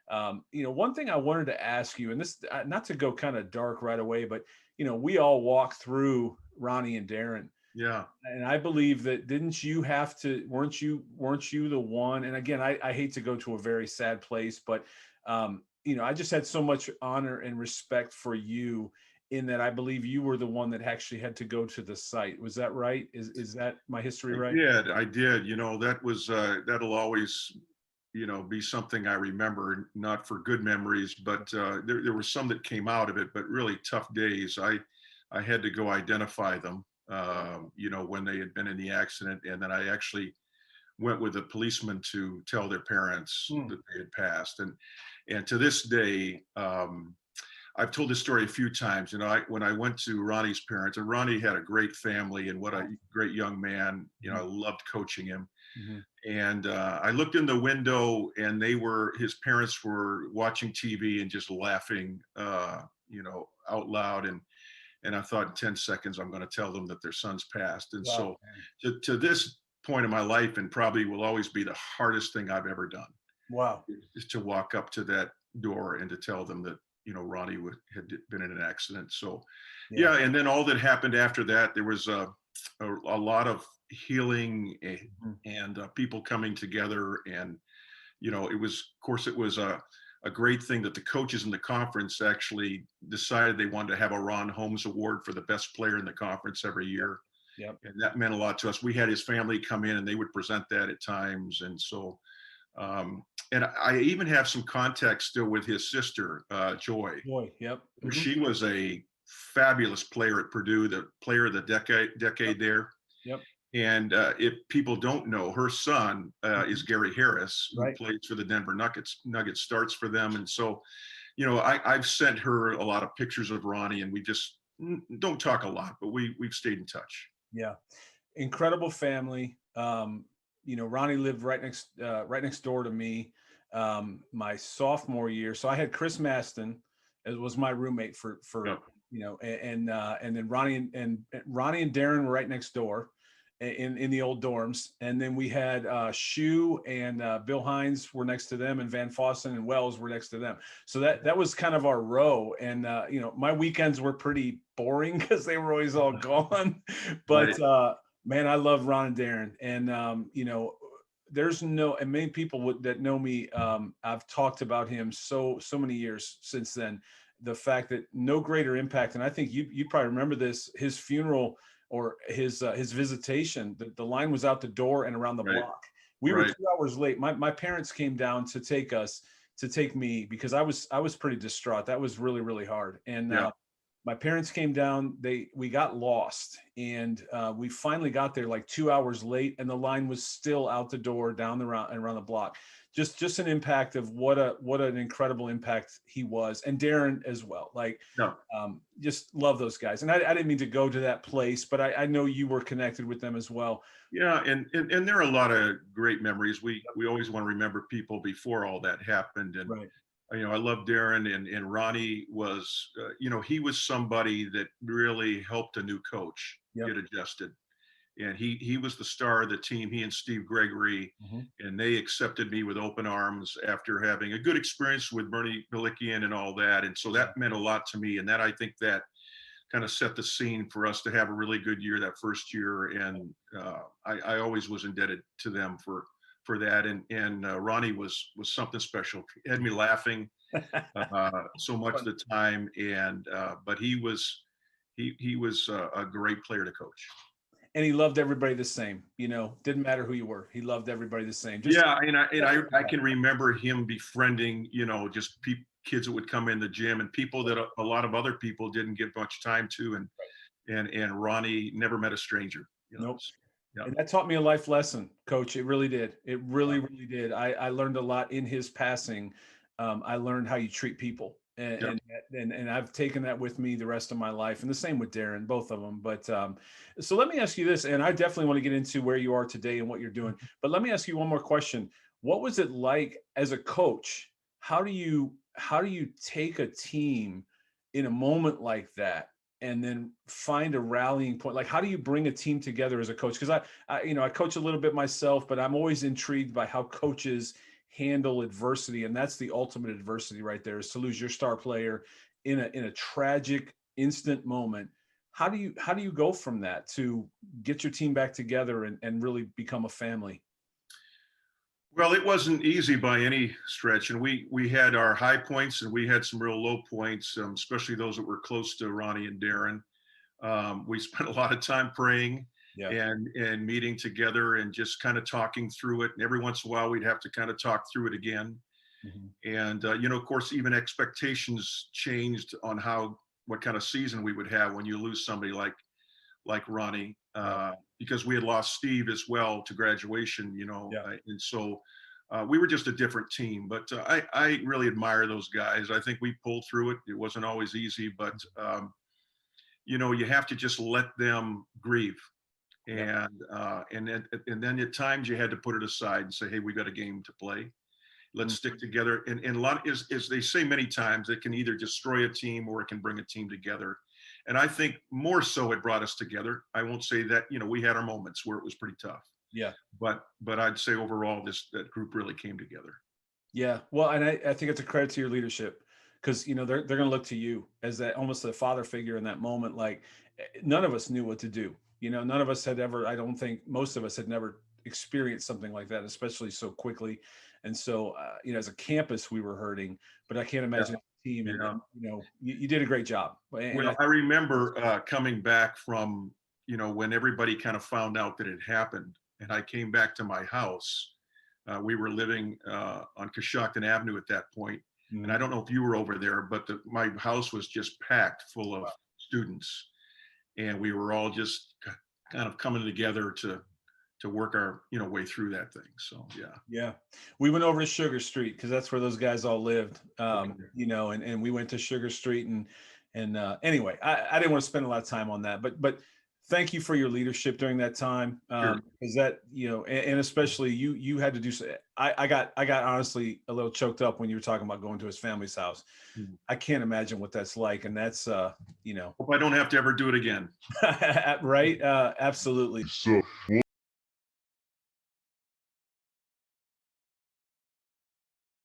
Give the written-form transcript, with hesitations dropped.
One thing I wanted to ask you, and this, not to go kind of dark right away, but we all walk through Ronnie and Darren, Yeah. and I believe that didn't you have to, weren't you the one? And again, I hate to go to a very sad place, but I just had so much honor and respect for you in that I believe you were the one that actually had to go to the site. Was that right? Is that my history right? I did. That was that'll always, be something I remember, not for good memories, but there were some that came out of it, but really tough days. I had to go identify them, when they had been in the accident, and then I actually went with a policeman to tell their parents Hmm. that they had passed. And to this day, I've told this story a few times. When I went to Ronnie's parents, and Ronnie had a great family and what a great young man. I loved coaching him. Mm-hmm. And I looked in the window, and his parents were watching TV and just laughing, out loud. And I thought, in 10 seconds, I'm going to tell them that their son's passed. And Wow. so, to this point in my life, and probably will always be the hardest thing I've ever done, Wow. is to walk up to that door and to tell them that Ronnie had been in an accident. So Yeah. yeah, and then all that happened after that, there was a lot of healing, Mhm. and people coming together. And it was, of course, it was a great thing that the coaches in the conference actually decided they wanted to have a Ron Holmes Award for the best player in the conference every year. Yep. And that meant a lot to us. We had his family come in, and they would present that at times. And so and I even have some contact still with his sister, Joy. Boy. Yep. Hmm. She was a fabulous player at Purdue, the player of the Yep. decade there. Yep. And if people don't know, her son is Mhm. Gary Harris, who Right. plays for the Denver Nuggets. Nuggets starts for them, and so I've sent her a lot of pictures of Ronnie, and we just don't talk a lot, but we've stayed in touch. Yeah. Incredible family. Ronnie lived right next door to me my sophomore year. So I had Chris Maston as was my roommate for Yeah, and then Ronnie and Darren were right next door in the old dorms, and then we had Shu and Bill Hines were next to them, and Van Fossen and Wells were next to them. So that was kind of our row, and my weekends were pretty boring because they were always all gone, right. but man, I love Ron and Darren, and there's no, and many people that know me, I've talked about him so many years since then. The fact that no greater impact, and I think you probably remember this, his funeral or his visitation. The line was out the door and around the Right. block. We were Right. 2 hours late. My parents came down to take me because I was pretty distraught. That was really really hard, and Yeah. my parents came down. We got lost, and we finally got there like 2 hours late, and the line was still out the door down the round and around the block. Just an impact of what an incredible impact he was, and Darren as well. Like, Yeah. just love those guys. And I didn't mean to go to that place, but I know you were connected with them as well. Yeah, and there are a lot of great memories. We always want to remember people before all that happened. And Right. I love Darren, and Ronnie was, he was somebody that really helped a new coach Yep. get adjusted. And he was the star of the team, he and Steve Gregory, Mhm. and they accepted me with open arms after having a good experience with Bernie Bilikian and all that. And so Yeah. that meant a lot to me. And that, I think, that kind of set the scene for us to have a really good year that first year. And I always was indebted to them for that. And Ronnie was something special. He had me laughing so much of the time. And but he was a great player to coach. And he loved everybody the same. Didn't matter who you were. He loved everybody the same. Just Yeah, and I can remember him befriending, just kids that would come in the gym, and people that a lot of other people didn't give much time to. And Ronnie never met a stranger. nope. Yeah, And that taught me a life lesson, Coach. It really did. It really, really did. I learned a lot in his passing. I learned how you treat people, yeah, and I've taken that with me the rest of my life. And the same with Darren, both of them. But so let me ask you this, and I definitely want to get into where you are today and what you're doing. But let me ask you one more question. What was it like as a coach? How do you take a team in a moment like that and then find a rallying point? Like, how do you bring a team together as a coach? Because I coach a little bit myself, but I'm always intrigued by how coaches handle adversity. And that's the ultimate adversity right there, is to lose your star player in a tragic instant moment. How do you go from that to get your team back together and really become a family? Well, it wasn't easy by any stretch, and we had our high points and we had some real low points, especially those that were close to Ronnie and Darren. We spent a lot of time praying Yeah. and meeting together and just kind of talking through it. And every once in a while, we'd have to kind of talk through it again. Mhm. And of course, even expectations changed on what kind of season we would have when you lose somebody like Ronnie, Right. because we had lost Steve as well to graduation, Yeah. and so we were just a different team. But I really admire those guys. I think we pulled through it. It wasn't always easy, but you have to just let them grieve. Yep. And then at times you had to put it aside and say, hey, we got a game to play. Let's Mm. stick together. And a lot is they say many times, it can either destroy a team or it can bring a team together. And I think more so it brought us together. I won't say that, we had our moments where it was pretty tough, Yeah. but I'd say overall that group really came together. Yeah. Well, and I think it's a credit to your leadership, because they're going to look to you as that almost a father figure in that moment. Like, none of us knew what to do. None of us had ever, I don't think most of us had never experienced something like that, especially so quickly. And so, as a campus, we were hurting, but I can't Yeah. imagine a team. And, Yeah. you did a great job. And Well, I remember coming back from, when everybody kind of found out that it happened, and I came back to my house. We were living on Coshocton Avenue at that point, and I Mhm. don't know if you were over there, but my house was just packed full of Wow. students, and we were all just kind of coming together to work our way through that thing. So yeah. Yeah, we went over to Sugar Street because that's where those guys all lived. Okay. And we went to Sugar Street, and anyway, I didn't want to spend a lot of time on that, but thank you for your leadership during that time. Sure. Because that, and especially you had to do so. I got honestly a little choked up when you were talking about going to his family's house. Hmm. I can't imagine what that's like, and that's Hope I don't have to ever do it again. right, absolutely. So